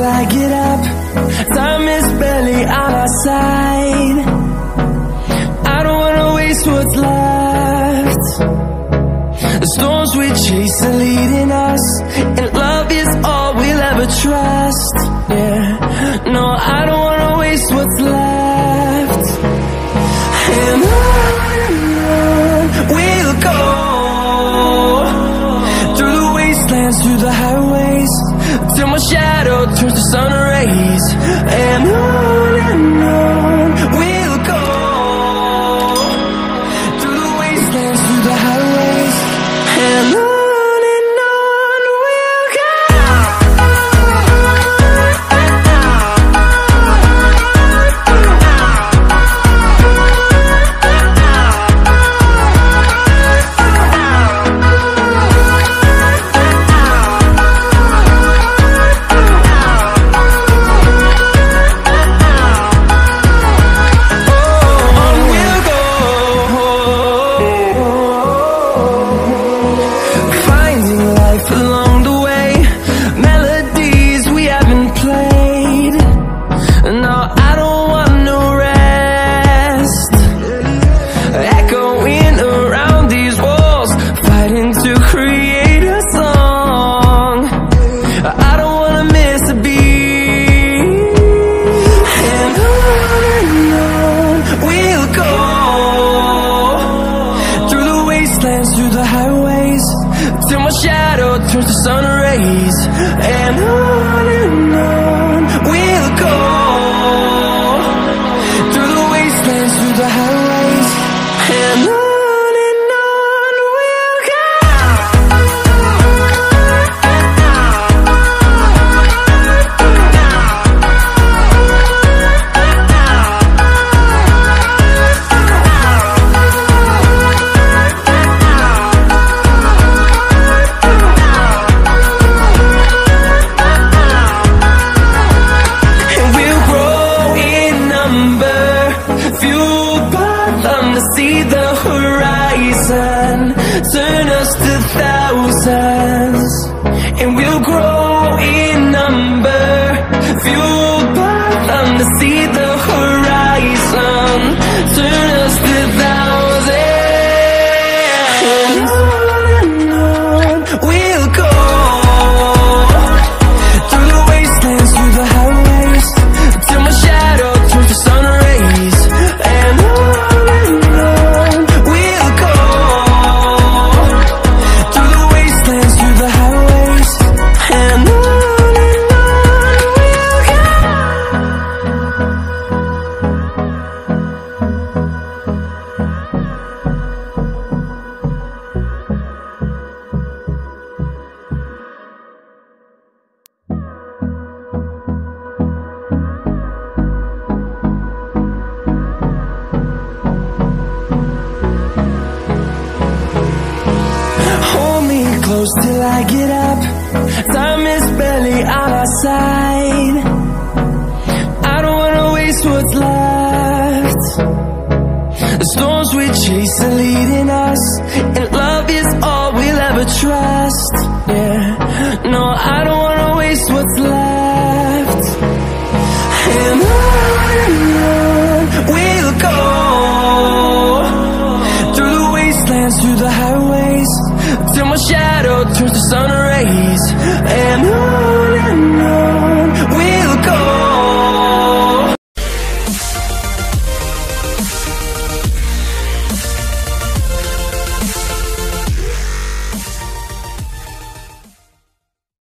I get up. Time is barely on our side. I don't wanna waste what's left. The storms we chase are leading us, and love is all we'll ever trust. Yeah, no, I don't wanna waste what's left. And on we'll go, through the wastelands, through the highways, till my shadow turns to sun rays. And on we'll go, through the wastelands, through the highways, and on we'll go. Through the highways, till my shadow turns to sun rays. And on we'll go, through the wastelands, through the highways, and on we'll go. See the horizon, turn us to thousands, and we'll grow in number, fueled by them. To see the horizon, turn us to thousands, and on we'll go, through the wastelands, through the highways, till my shadow turns to sun rays. And on close till I get up. Time is barely on our side. I don't wanna waste what's left. The storms we chase are leading us, and love is all we'll ever trust. Yeah, no, I don't wanna waste what's left. And on we'll go, through the wastelands, through the highways, till my shadow turns to sun rays. And on